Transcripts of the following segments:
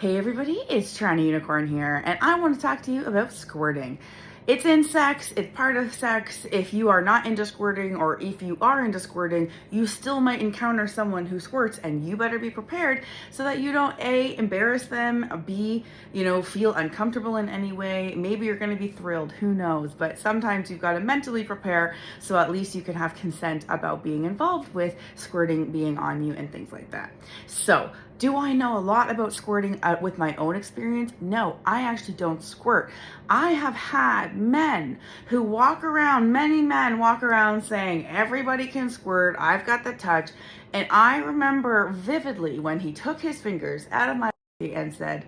Hey everybody, it's TorontoUnicorn here, and I want to talk to you about squirting. It's in sex, it's part of sex. If you are not into squirting, or if you are into squirting, you still might encounter someone who squirts, and you better be prepared so that you don't A, embarrass them, B, feel uncomfortable in any way. Maybe you're going to be thrilled, who knows, but sometimes you've got to mentally prepare so at least you can have consent about being involved with squirting being on you and things like that. So, do I know a lot about squirting with my own experience? No, I actually don't squirt. I have had men who many men walk around saying, everybody can squirt, I've got the touch. And I remember vividly when he took his fingers out of my and said,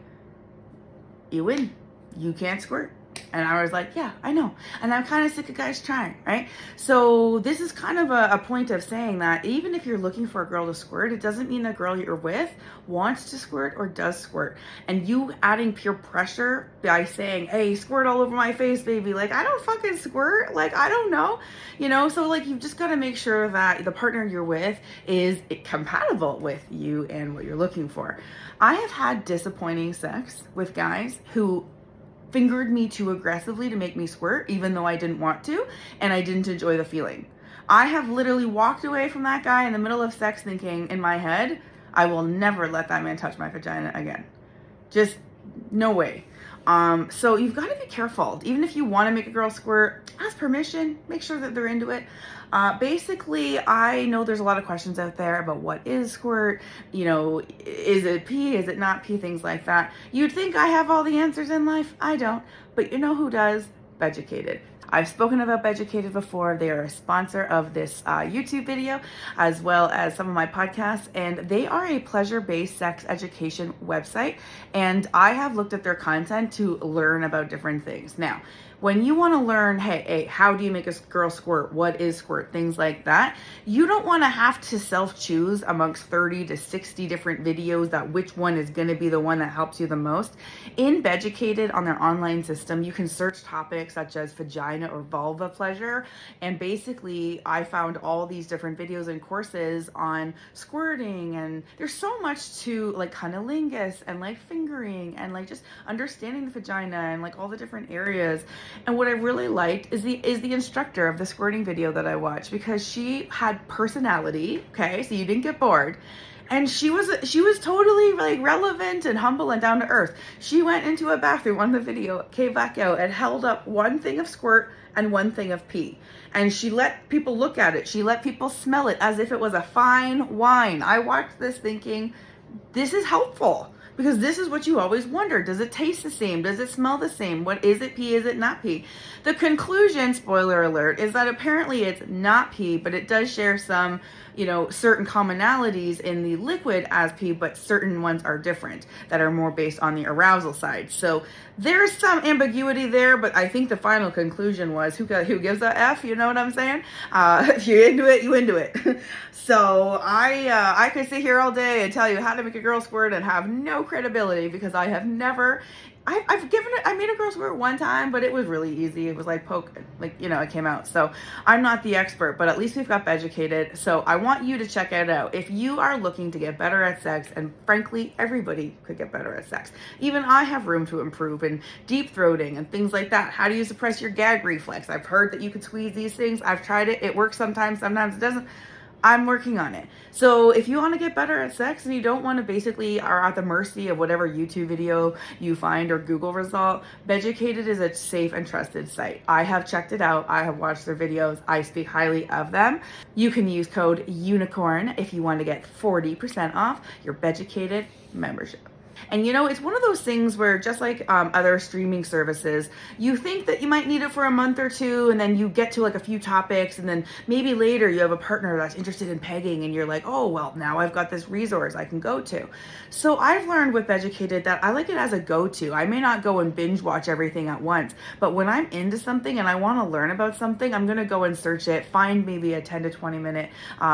you win, you can't squirt. And I was like, yeah, I know. And I'm kind of sick of guys trying, right? So this is kind of a point of saying that even if you're looking for a girl to squirt, it doesn't mean the girl you're with wants to squirt or does squirt. And you adding peer pressure by saying, hey, squirt all over my face, baby. Like, I don't fucking squirt. Like, I don't know. So like you've just got to make sure that the partner you're with is compatible with you and what you're looking for. I have had disappointing sex with guys who fingered me too aggressively to make me squirt, even though I didn't want to, and I didn't enjoy the feeling. I have literally walked away from that guy in the middle of sex thinking in my head, I will never let that man touch my vagina again. Just no way. So you've got to be careful. Even if you want to make a girl squirt, ask permission, make sure that they're into it. Basically, I know there's a lot of questions out there about what is squirt, is it pee, is it not pee, things like that. You'd think I have all the answers in life. I don't, but you know who does? BedUcated. I've spoken about BedUcated before. They are a sponsor of this YouTube video, as well as some of my podcasts, and they are a pleasure-based sex education website, and I have looked at their content to learn about different things. Now, when you want to learn, hey, how do you make a girl squirt? What is squirt? Things like that. You don't want to have to self-choose amongst 30 to 60 different videos that which one is going to be the one that helps you the most. In BedUcated, on their online system, you can search topics such as vagina or vulva pleasure. And basically, I found all these different videos and courses on squirting. And there's so much to like cunnilingus and like fingering and like just understanding the vagina and like all the different areas. And what I really liked is the instructor of the squirting video that I watched, because she had personality, okay? So you didn't get bored. And she was totally like relevant and humble and down to earth. She went into a bathroom on the video, came back out and held up one thing of squirt and one thing of pee. And she let people look at it. She let people smell it as if it was a fine wine. I watched this thinking, this is helpful. Because this is what you always wonder. Does it taste the same? Does it smell the same? What is it pee? Is it not pee? The conclusion, spoiler alert, is that apparently it's not pee, but it does share some, certain commonalities in the liquid as pee, but certain ones are different that are more based on the arousal side. So there's some ambiguity there, but I think the final conclusion was who gives a F, you know what I'm saying? If you're into it, you into it. So I could sit here all day and tell you how to make a girl squirt and have no credibility, because I have never, I made a girl squirt one time, but it was really easy. It was like it came out. So I'm not the expert, but at least we've got BedUcated. So I want you to check it out. If you are looking to get better at sex, and frankly, everybody could get better at sex. Even I have room to improve in deep throating and things like that. How do you suppress your gag reflex? I've heard that you could squeeze these things. I've tried it. It works sometimes it doesn't. I'm working on it. So if you want to get better at sex and you don't want to basically are at the mercy of whatever YouTube video you find or Google result, BedUcated is a safe and trusted site. I have checked it out. I have watched their videos. I speak highly of them. You can use code UNICORN if you want to get 40% off your BedUcated membership. And it's one of those things where, just like other streaming services, you think that you might need it for a month or two, and then you get to like a few topics, and then maybe later you have a partner that's interested in pegging, and you're like, oh, well, now I've got this resource I can go to. So I've learned with BedUcated that I like it as a go-to. I may not go and binge watch everything at once, but when I'm into something and I want to learn about something, I'm going to go and search it, find maybe a 10 to 20 minute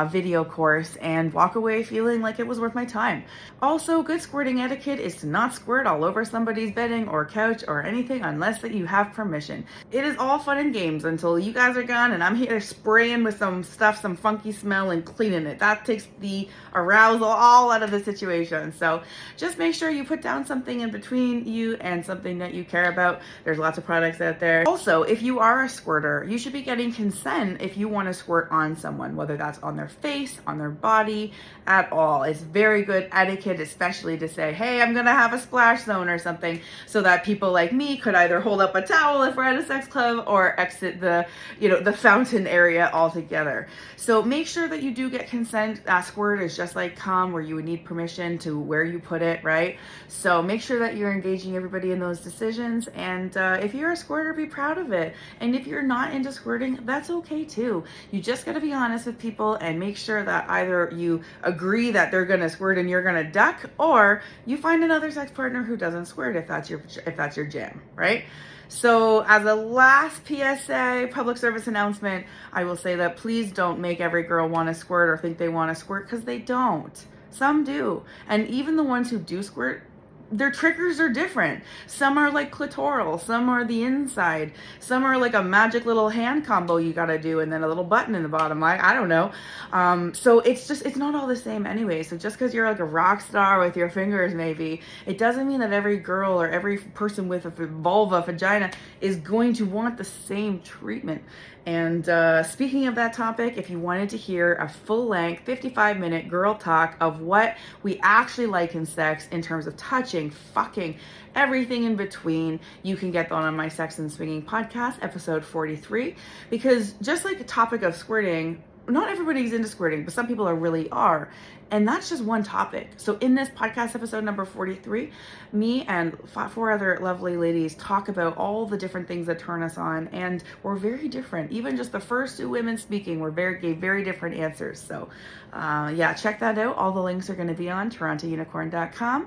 video course, and walk away feeling like it was worth my time. Also, good squirting etiquette etiquette is to not squirt all over somebody's bedding or couch or anything unless that you have permission. It is all fun and games until you guys are gone and I'm here spraying with some stuff, some funky smell, and cleaning it. That takes the arousal all out of the situation. So just make sure you put down something in between you and something that you care about. There's lots of products out there. Also, if you are a squirter, you should be getting consent if you want to squirt on someone, whether that's on their face, on their body, at all. It's very good etiquette, especially to say, hey, I'm gonna have a splash zone or something, so that people like me could either hold up a towel if we're at a sex club or exit the, the fountain area altogether. So make sure that you do get consent. Squirt is just like cum, where you would need permission to where you put it, right? So make sure that you're engaging everybody in those decisions. And if you're a squirter, be proud of it. And if you're not into squirting, that's okay too. You just gotta be honest with people and make sure that either you agree that they're gonna squirt and you're gonna duck, or you find another sex partner who doesn't squirt if that's your jam, right? So as a last PSA, public service announcement, I will say that please don't make every girl want to squirt or think they want to squirt, because they don't. Some do. And even the ones who do squirt, their triggers are different. Some are like clitoral, some are the inside, some are like a magic little hand combo you gotta do and then a little button in the bottom. I don't know. So it's not all the same anyway. So just because you're like a rock star with your fingers maybe, it doesn't mean that every girl or every person with a vagina is going to want the same treatment. And speaking of that topic, if you wanted to hear a full-length 55-minute girl talk of what we actually like in sex in terms of touching, fucking, everything in between, you can get that on my Sex and Swinging podcast, episode 43. Because just like the topic of squirting, not everybody's into squirting, but some people really are. And that's just one topic. So in this podcast episode number 43, me and 4 other lovely ladies talk about all the different things that turn us on, and we're very different. Even just the first 2 women speaking gave very different answers. So yeah, check that out. All the links are going to be on TorontoUnicorn.com.